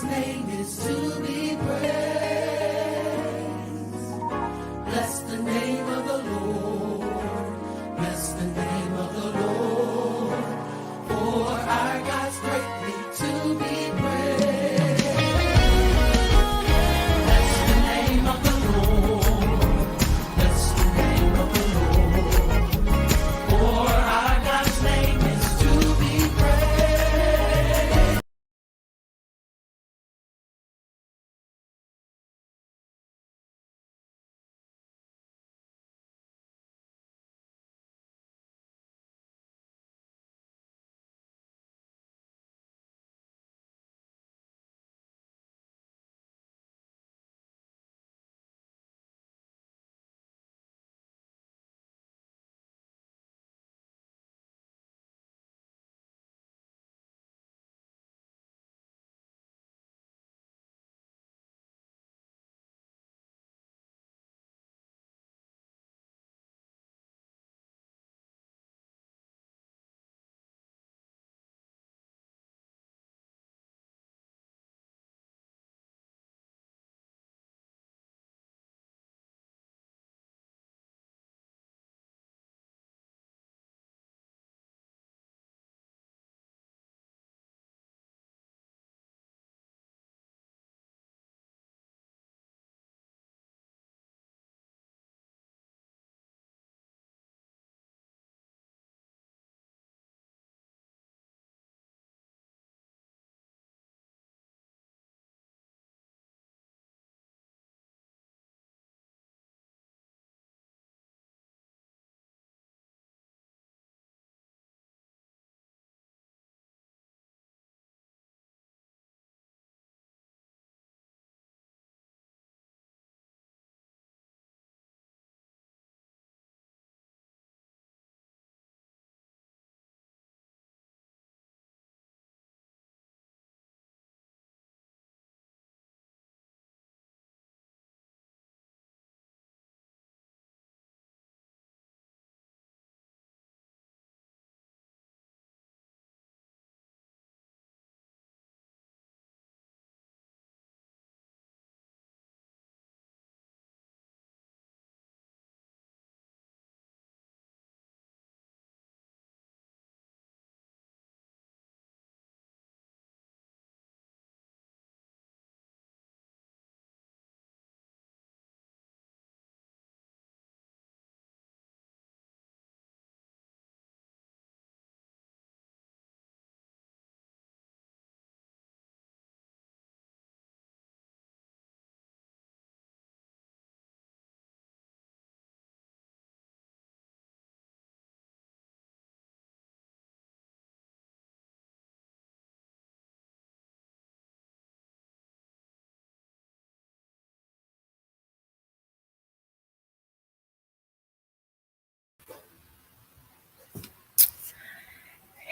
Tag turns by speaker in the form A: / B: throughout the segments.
A: God's name is to be praised. Bless the name of the Lord. Bless the name of the Lord. For our God's greatly to be praised. Bless the name of the Lord. Bless the name of the Lord. For our God's name is to be praised.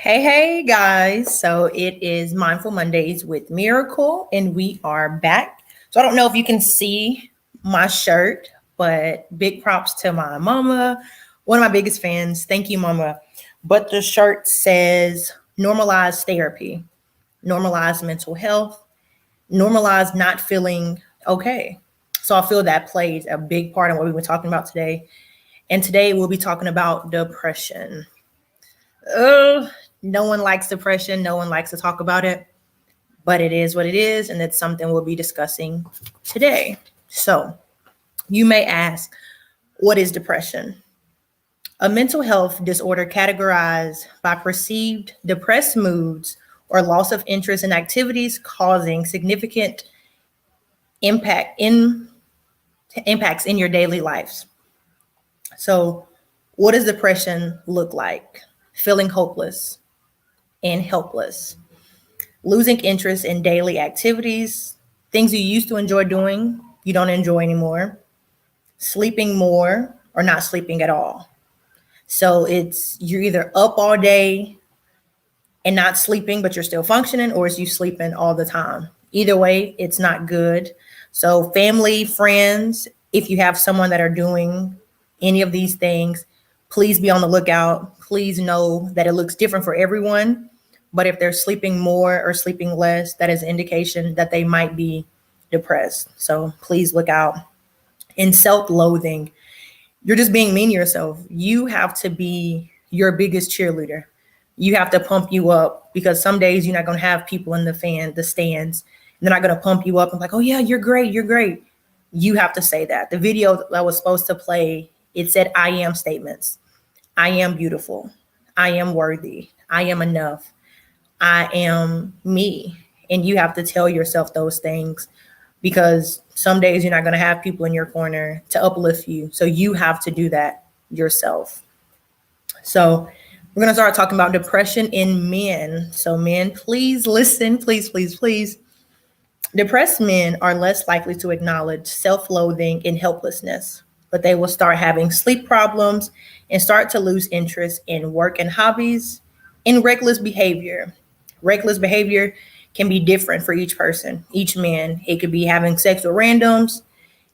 B: Hey guys. So it is Mindful Mondays with Miracle, and we are back. So I don't know if you can see my shirt, but big props to my mama, one of my biggest fans. Thank you, mama. But the shirt says normalize therapy, normalize mental health, normalize not feeling okay. So I feel that plays a big part in what we've been talking about today. And today we'll be talking about depression. Oh, no one likes depression. No one likes to talk about it, but it is what it is. And it's something we'll be discussing today. So you may ask, what is depression? A mental health disorder categorized by perceived depressed moods or loss of interest in activities causing significant impact in impacts in your daily lives. So what does depression look like? Feeling hopeless and helpless, losing interest in daily activities, things you used to enjoy doing, you don't enjoy anymore, sleeping more or not sleeping at all. So it's you're either up all day and not sleeping, but you're still functioning, or is you sleeping all the time. Either way, it's not good. So family, friends, if you have someone that are doing any of these things, please be on the lookout. Please know that it looks different for everyone, But if they're sleeping more or sleeping less, that is an indication that they might be depressed. So please look out. In self loathing, you're just being mean to yourself. You have to be your biggest cheerleader. You have to pump you up because some days you're not going to have people in the stands. They're not going to pump you up and like, oh yeah, you're great, you're great. You have to say that. The video that was supposed to play, it said, I am statements. I am beautiful. I am worthy. I am enough. I am me. And you have to tell yourself those things because some days you're not going to have people in your corner to uplift you. So you have to do that yourself. So we're going to start talking about depression in men. So men, please listen, please, please, please. Depressed men are less likely to acknowledge self-loathing and helplessness, but they will start having sleep problems and start to lose interest in work and hobbies and reckless behavior. Reckless behavior can be different for each person, each man. It could be having sex with randoms.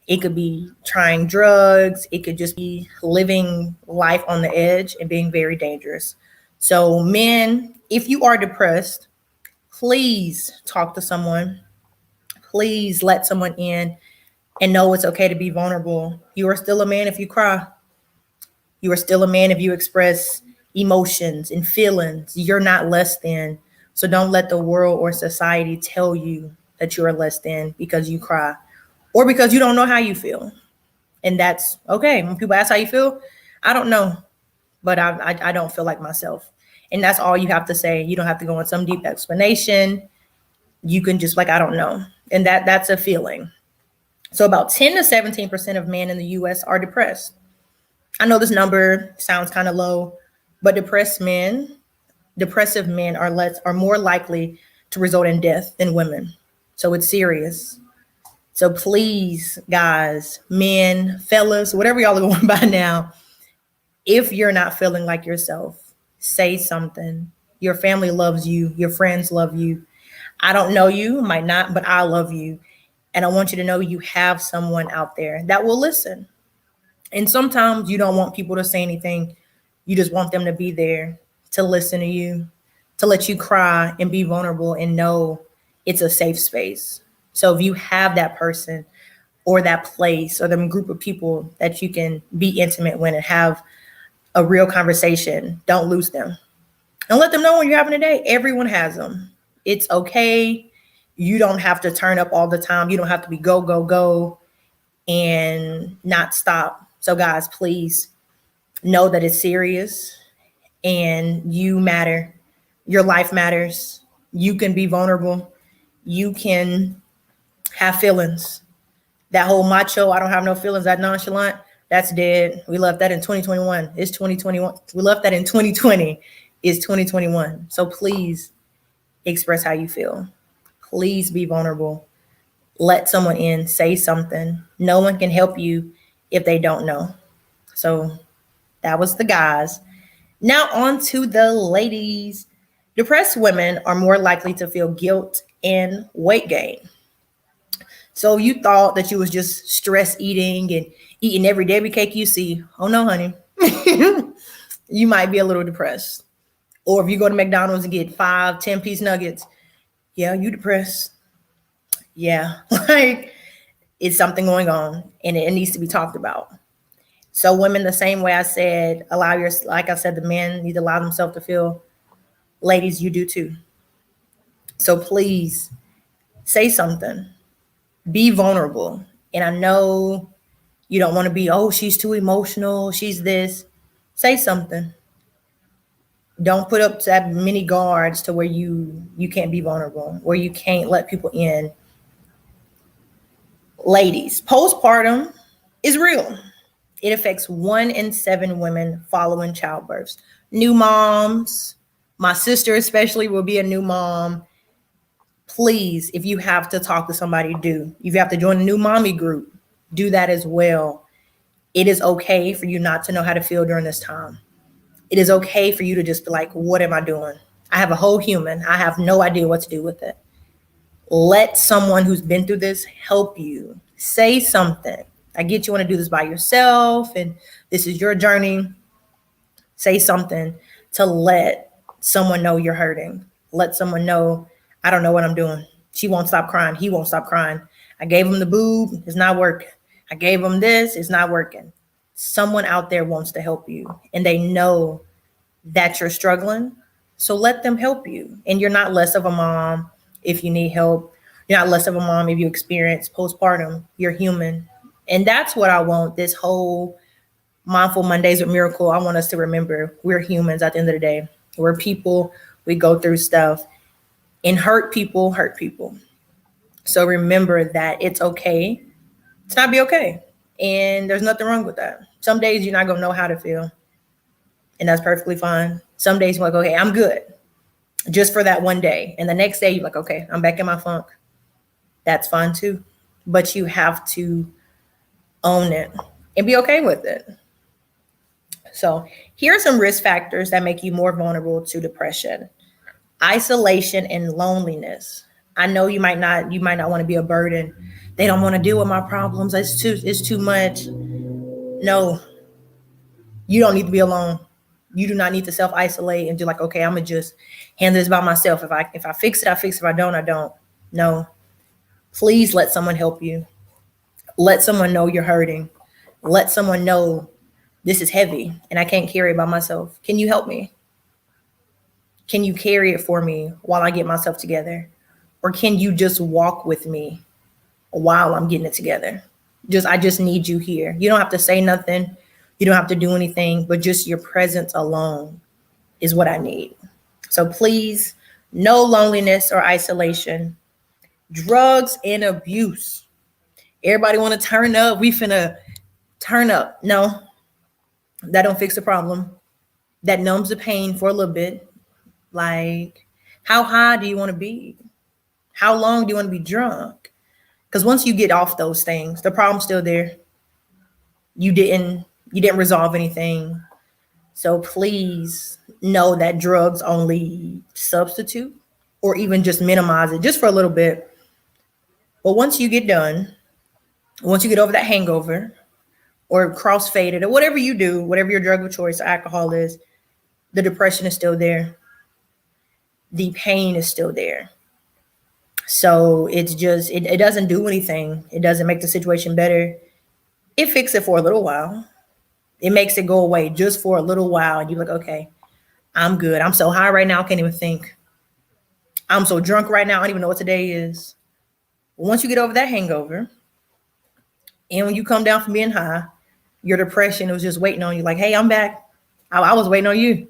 B: It could be trying drugs. It could just be living life on the edge and being very dangerous. So men, if you are depressed, please talk to someone. Please let someone in and know it's okay to be vulnerable. You are still a man if you cry. You are still a man if you express emotions and feelings. You're not less than. So don't let the world or society tell you that you are less than because you cry or because you don't know how you feel. And that's okay. When people ask how you feel, I don't know, but I don't feel like myself. And that's all you have to say. You don't have to go in some deep explanation. You can just like, I don't know. And that's a feeling. So about 10 to 17% of men in the US are depressed. I know this number sounds kind of low, but depressive men are more likely to result in death than women. So it's serious. So please, guys, men, fellas, whatever y'all are going by now, if you're not feeling like yourself, say something. Your family loves you. Your friends love you. I don't know you, might not, but I love you. And I want you to know you have someone out there that will listen. And sometimes you don't want people to say anything. You just want them to be there to listen to you, to let you cry and be vulnerable and know it's a safe space. So if you have that person or that place or the group of people that you can be intimate with and have a real conversation, don't lose them. And let them know when you're having a day. Everyone has them. It's okay. You don't have to turn up all the time. You don't have to be go, go, go and not stop. So guys, please know that it's serious and you matter. Your life matters. You can be vulnerable. You can have feelings. That whole macho, I don't have no feelings, that nonchalant, that's dead. We left that in 2021. It's 2021. We left that in 2020. It's 2021. So please express how you feel. Please be vulnerable. Let someone in, say something. No one can help you if they don't know. So that was the guys. Now on to the ladies. Depressed women are more likely to feel guilt and weight gain. So you thought that you was just stress eating and eating every dairy cake you see. Oh no, honey. You might be a little depressed. Or if you go to McDonald's and get 5, 10 piece nuggets, yeah, you depressed. Yeah, like it's something going on and it needs to be talked about. So women, the same way I said, like I said, the men need to allow themselves to feel. Ladies, you do too. So please say something. Be vulnerable. And I know you don't want to be, oh, she's too emotional. She's this. Say something. Don't put up that many guards to where you can't be vulnerable, where you can't let people in. Ladies, postpartum is real. It affects 1 in 7 women following childbirth. New moms, my sister especially will be a new mom. Please, if you have to talk to somebody, do. If you have to join a new mommy group, do that as well. It is okay for you not to know how to feel during this time. It is okay for you to just be like, what am I doing? I have a whole human. I have no idea what to do with it. Let someone who's been through this help you. Say something. I get you want to do this by yourself and this is your journey. Say something to let someone know you're hurting. Let someone know, I don't know what I'm doing. She won't stop crying. He won't stop crying. I gave him the boob. It's not working. I gave him this. It's not working. Someone out there wants to help you and they know that you're struggling. So let them help you. And you're not less of a mom if you need help. You're not less of a mom if you experience postpartum. You're human. And that's what I want this whole Mindful Mondays with Miracle. I want us to remember we're humans at the end of the day. We're people. We go through stuff and hurt people hurt people. So remember that it's okay to not be okay. And there's nothing wrong with that. Some days you're not going to know how to feel. And that's perfectly fine. Some days you're like, okay, I'm good just for that one day. And the next day you're like, okay, I'm back in my funk. That's fine too. But you have to own it and be okay with it. So here are some risk factors that make you more vulnerable to depression. Isolation and loneliness. I know you might not want to be a burden. They don't want to deal with my problems. It's too much. No, you don't need to be alone. You do not need to self-isolate and do like, okay, I'm gonna just handle this by myself. If I fix it, I fix it. If I don't, I don't. No. Please let someone help you. Let someone know you're hurting. Let someone know this is heavy and I can't carry it by myself. Can you help me? Can you carry it for me while I get myself together? Or can you just walk with me while I'm getting it together? I just need you here. You don't have to say nothing. You don't have to do anything, but just your presence alone is what I need. So please, no loneliness or isolation. Drugs and abuse. Everybody want to turn up. We finna turn up. No, that don't fix the problem. That numbs the pain for a little bit. Like, how high do you want to be? How long do you want to be drunk? Because once you get off those things, the problem's still there. You didn't resolve anything. So please know that drugs only substitute or even just minimize it just for a little bit. But once you get done, once you get over that hangover or crossfaded or whatever you do, whatever your drug of choice or alcohol is, the depression is still there. The pain is still there. So it's just, it doesn't do anything. It doesn't make the situation better. It fixes it for a little while. It makes it go away just for a little while. And you're like, okay, I'm good. I'm so high right now, I can't even think. I'm so drunk right now, I don't even know what today is. Once you get over that hangover, and when you come down from being high, your depression was just waiting on you. Like, hey, I'm back. I was waiting on you.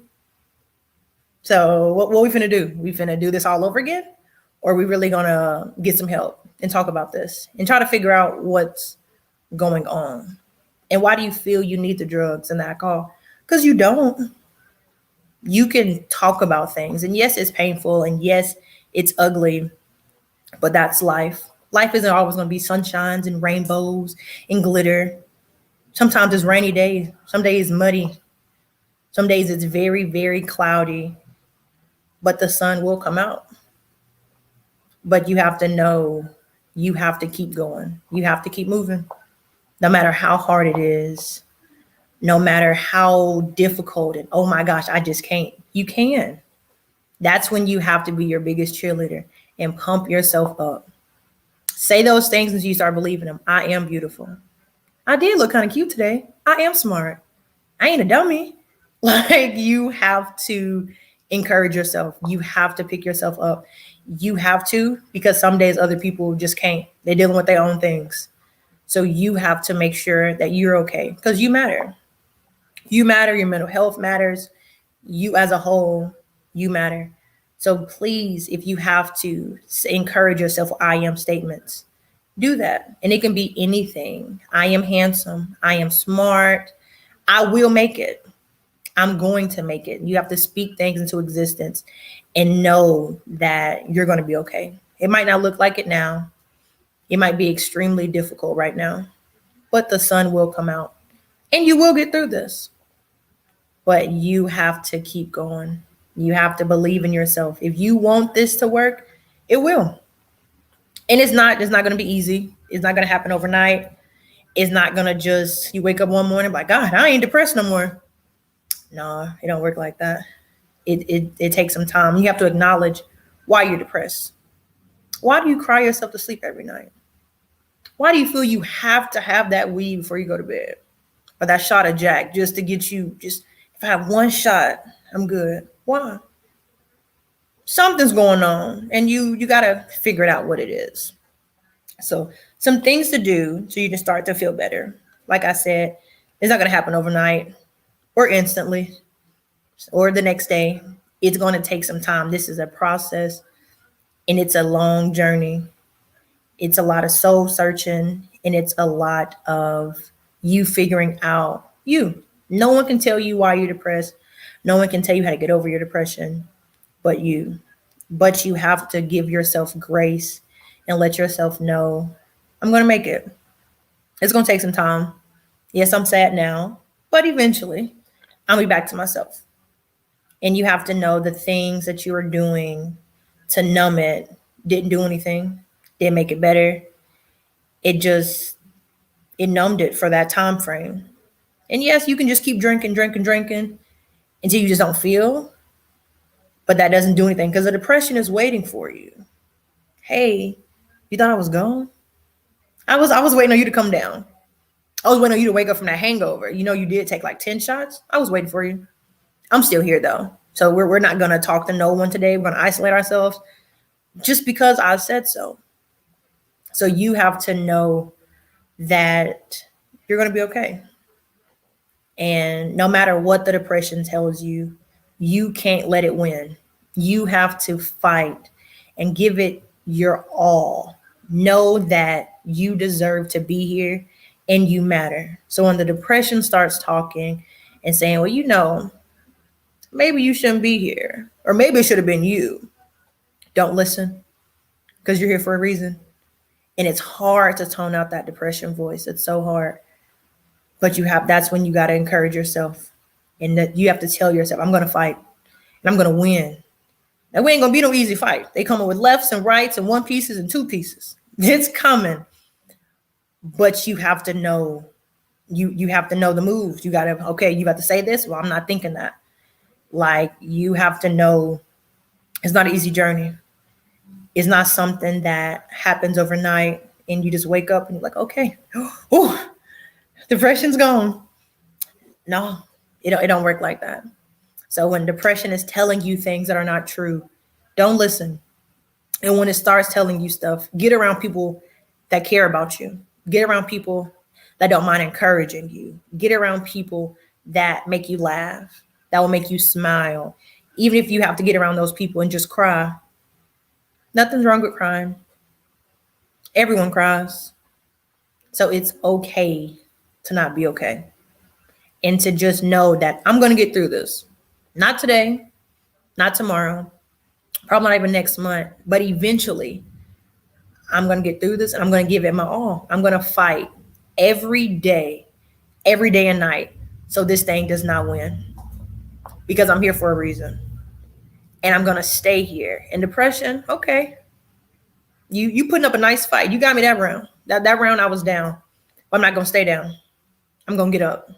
B: So what we finna do? We finna do this all over again? Or are we really gonna get some help and talk about this and try to figure out what's going on? And why do you feel you need the drugs and the alcohol? Because you don't. You can talk about things. And yes, it's painful. And yes, it's ugly. But that's life. Life isn't always going to be sunshines and rainbows and glitter. Sometimes it's rainy days. Some days it's muddy. Some days it's very, very cloudy. But the sun will come out. But you have to know you have to keep going. You have to keep moving. No matter how hard it is, no matter how difficult and oh my gosh, I just can't. You can. That's when you have to be your biggest cheerleader and pump yourself up. Say those things until you start believing them. I am beautiful. I did look kind of cute today. I am smart. I ain't a dummy. Like, you have to encourage yourself. You have to pick yourself up. You have to, because some days other people just can't. They're dealing with their own things. So you have to make sure that you're okay because you matter. You matter. Your mental health matters. You as a whole, you matter. So please, if you have to encourage yourself with I am statements, do that. And it can be anything. I am handsome. I am smart. I will make it. I'm going to make it. You have to speak things into existence and know that you're going to be okay. It might not look like it now. It might be extremely difficult right now, but the sun will come out and you will get through this. But you have to keep going. You have to believe in yourself. If you want this to work, it will. And it's not going to be easy. It's not going to happen overnight. It's not going to just, you wake up one morning like, God, I ain't depressed no more. No, it don't work like that. It takes some time. You have to acknowledge why you're depressed. Why do you cry yourself to sleep every night? Why do you feel you have to have that weed before you go to bed? Or that shot of Jack just to get you, just, if I have one shot, I'm good. Why? Something's going on and you got to figure it out what it is. So some things to do so you can start to feel better. Like I said, it's not going to happen overnight or instantly or the next day. It's going to take some time. This is a process and it's a long journey. It's a lot of soul searching and it's a lot of you figuring out you. No one can tell you why you're depressed. No one can tell you how to get over your depression but you. But you have to give yourself grace and let yourself know, I'm going to make it. It's going to take some time. Yes, I'm sad now, but eventually I'll be back to myself. And you have to know the things that you are doing to numb it didn't do anything, didn't make it better. It just, it numbed it for that time frame. And yes, you can just keep drinking until you just don't feel, but that doesn't do anything because the depression is waiting for you. Hey, you thought I was gone? I was waiting on you to come down. I was waiting on you to wake up from that hangover. You know, you did take like 10 shots. I was waiting for you. I'm still here though. So we're not going to talk to no one today. We're going to isolate ourselves just because I said so. So you have to know that you're going to be okay. And no matter what the depression tells you, you can't let it win. You have to fight and give it your all. Know that you deserve to be here and you matter. So when the depression starts talking and saying, well, you know, maybe you shouldn't be here, or maybe it should have been you, don't listen because you're here for a reason. And it's hard to tone out that depression voice. It's so hard. But that's when you got to encourage yourself and that you have to tell yourself, I'm going to fight and I'm going to win. Now, we ain't going to be no easy fight. They coming with lefts and rights and one pieces and two pieces. It's coming. But you have to know, you have to know the moves. You got to, okay, you got to say this. Well, I'm not thinking that. Like, you have to know it's not an easy journey. It's not something that happens overnight and you just wake up and you're like, okay, oh, depression's gone. No, it don't work like that. So when depression is telling you things that are not true, don't listen. And when it starts telling you stuff, get around people that care about you. Get around people that don't mind encouraging you. Get around people that make you laugh, that will make you smile. Even if you have to get around those people and just cry. Nothing's wrong with crying. Everyone cries. So it's okay to not be okay. And to just know that I'm going to get through this. Not today, not tomorrow, probably not even next month, but eventually I'm going to get through this and I'm going to give it my all. I'm going to fight every day and night. So this thing does not win because I'm here for a reason and I'm going to stay here. And depression, okay. You putting up a nice fight. You got me that round. That round I was down. But I'm not going to stay down. I'm going to get up.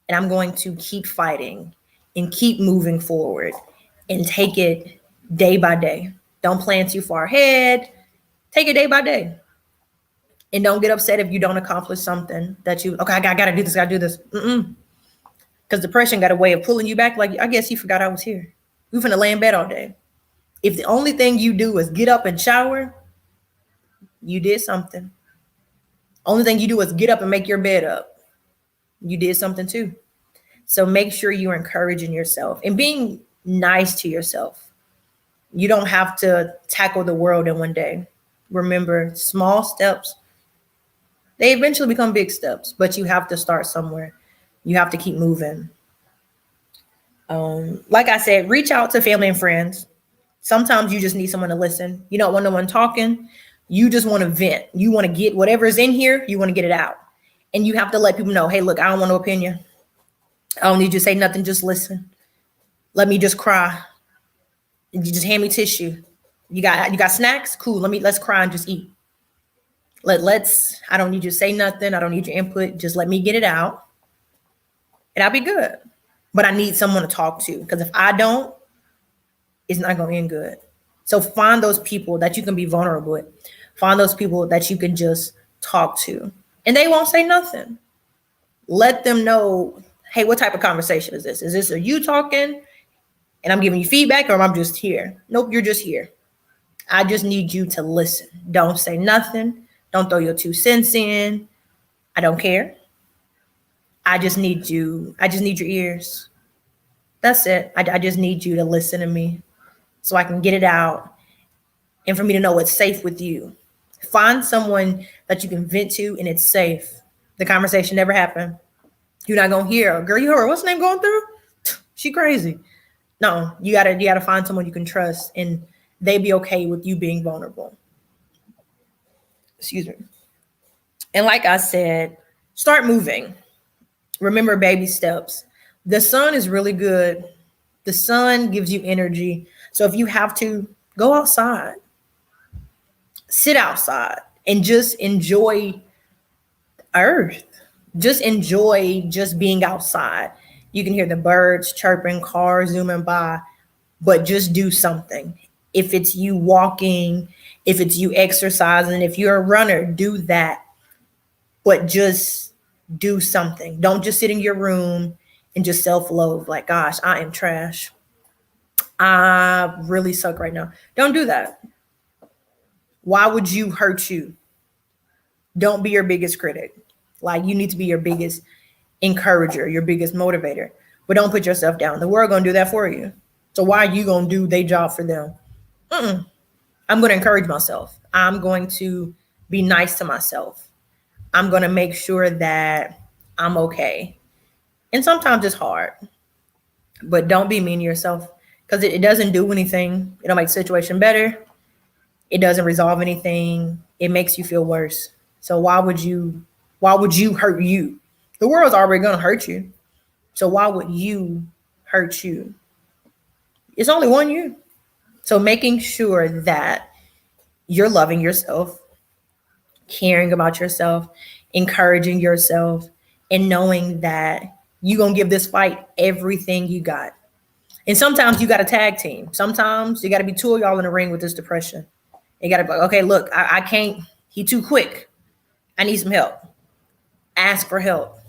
B: And I'm going to keep fighting and keep moving forward and take it day by day. Don't plan too far ahead. Take it day by day. And don't get upset if you don't accomplish something that you, okay, I got to do this, got to do this. Because depression got a way of pulling you back. Like, I guess you forgot I was here. We finna lay in bed all day. If the only thing you do is get up and shower, you did something. Only thing you do is get up and make your bed up. You did something too. So make sure you're encouraging yourself and being nice to yourself. You don't have to tackle the world in one day. Remember, small steps, they eventually become big steps, but you have to start somewhere. You have to keep moving. Like I said, reach out to family and friends. Sometimes you just need someone to listen. You don't want no one talking. You just want to vent. You want to get whatever is in here, you want to get it out. And you have to let people know, hey, look, I don't want no opinion. I don't need you to say nothing. Just listen. Let me just cry. You just hand me tissue. You got snacks? Cool. Let's cry and just eat. I don't need you to say nothing. I don't need your input. Just let me get it out. And I'll be good. But I need someone to talk to. Because if I don't, it's not going to end good. So find those people that you can be vulnerable with. Find those people that you can just talk to. And they won't say nothing. Let them know, hey, what type of conversation is this? Is this are you talking and I'm giving you feedback, or am I just here? Nope, you're just here. I just need you to listen. Don't say nothing. Don't throw your 2 cents in. I don't care. I just need you. I just need your ears. That's it. I just need you to listen to me so I can get it out and for me to know it's safe with you. Find someone that you can vent to and it's safe. The conversation never happened. You're not gonna hear, girl, you heard her, what's her name going through? She crazy. No, you gotta find someone you can trust and they be okay with you being vulnerable. Excuse me. And like I said, start moving. Remember baby steps. The sun is really good. The sun gives you energy. So if you have to, go outside, sit outside, and just enjoy earth. Just enjoy just being outside. You can hear the birds chirping, cars zooming by, but just do something. If it's you walking, if it's you exercising, if you're a runner, do that. But just do something. Don't just sit in your room and just self-loathe like, gosh, I am trash. I really suck right now. Don't do that. Why would you hurt you? Don't be your biggest critic. Like you need to be your biggest encourager, your biggest motivator. But don't put yourself down. The world gonna do that for you. So why are you gonna do their job for them? I'm gonna encourage myself. I'm going to be nice to myself. I'm gonna make sure that I'm okay. And sometimes it's hard, but don't be mean to yourself because it doesn't do anything. It don't make the situation better. It doesn't resolve anything. It makes you feel worse. So why would you hurt you? The world's already gonna hurt you. So why would you hurt you? It's only one you. So making sure that you're loving yourself, caring about yourself, encouraging yourself, and knowing that you're gonna give this fight everything you got. And sometimes you got a tag team. Sometimes you got to be two of y'all in the ring with this depression. You got to be like, okay, look, I can't. He too quick. I need some help. Ask for help.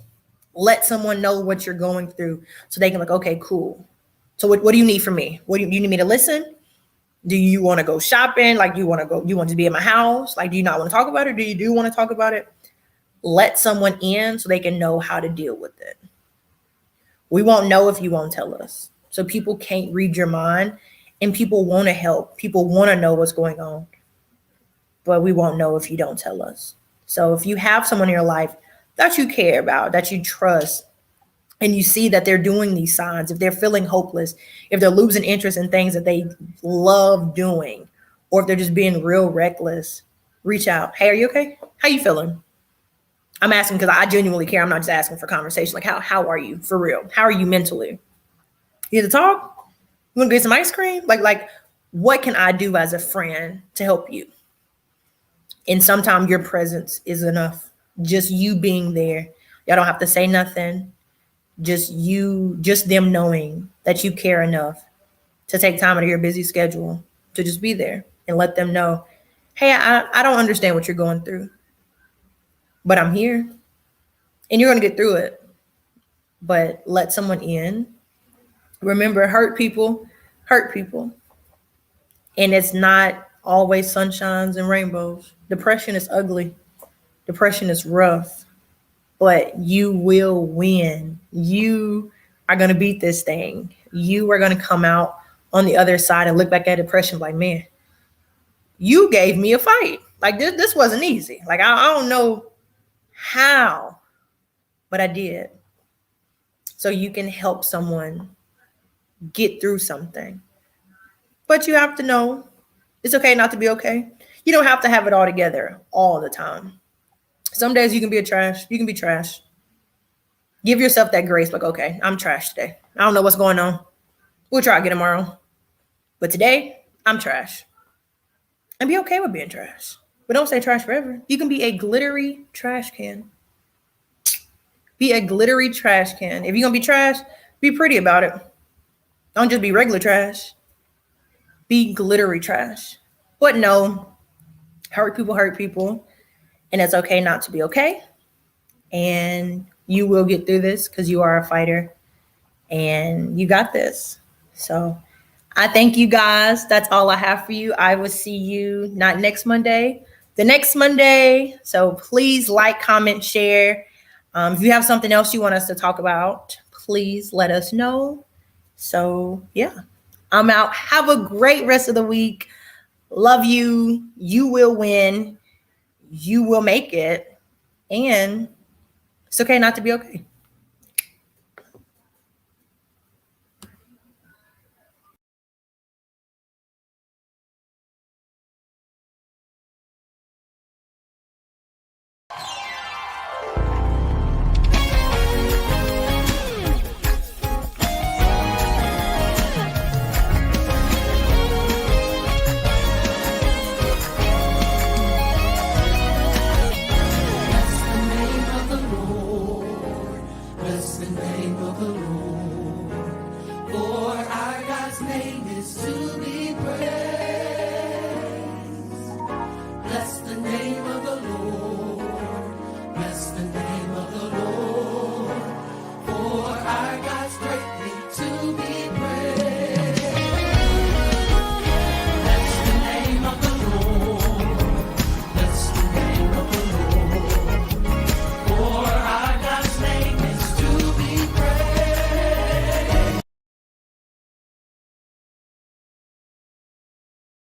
B: Let someone know what you're going through so they can like, okay, cool. So what do you need from me? What do you need me to listen? Do you want to go shopping? Like you want to be in my house? Like, do you not want to talk about it? Do you do want to talk about it? Let someone in so they can know how to deal with it. We won't know if you won't tell us. So people can't read your mind and people want to help. People want to know what's going on, but we won't know if you don't tell us. So if you have someone in your life that you care about, that you trust, and you see that they're doing these signs, if they're feeling hopeless, if they're losing interest in things that they love doing, or if they're just being real reckless, reach out. Hey, are you okay? How you feeling? I'm asking because I genuinely care. I'm not just asking for conversation. Like, how are you for real? How are you mentally? You need to talk? You want to get some ice cream? Like, what can I do as a friend to help you? And sometimes your presence is enough. Just you being there. Y'all don't have to say nothing. Just them knowing that you care enough to take time out of your busy schedule to just be there and let them know, hey, I don't understand what you're going through, but I'm here and you're going to get through it. But let someone in. Remember, hurt people. And it's not always sunshines and rainbows. Depression is ugly. Depression is rough, but you will win. You are going to beat this thing. You are going to come out on the other side and look back at depression like, man, you gave me a fight. Like this wasn't easy. Like, I don't know how, but I did. So you can help someone get through something. But you have to know it's okay not to be okay. You don't have to have it all together all the time. Some days you can be trash. You can be trash. Give yourself that grace. Like, okay, I'm trash today. I don't know what's going on. We'll try again tomorrow. But today, I'm trash. And be okay with being trash. But don't stay trash forever. You can be a glittery trash can. Be a glittery trash can. If you're going to be trash, be pretty about it. Don't just be regular trash. be glittery trash. But no, hurt people, and it's okay not to be okay. And you will get through this because you are a fighter and you got this. So I thank you guys. That's all I have for you. I will see you not next Monday, the next Monday. So please like, comment, share. If you have something else you want us to talk about, please let us know. So yeah, I'm out. Have a great rest of the week. Love you. You will win. You will make it. And it's okay not to be okay.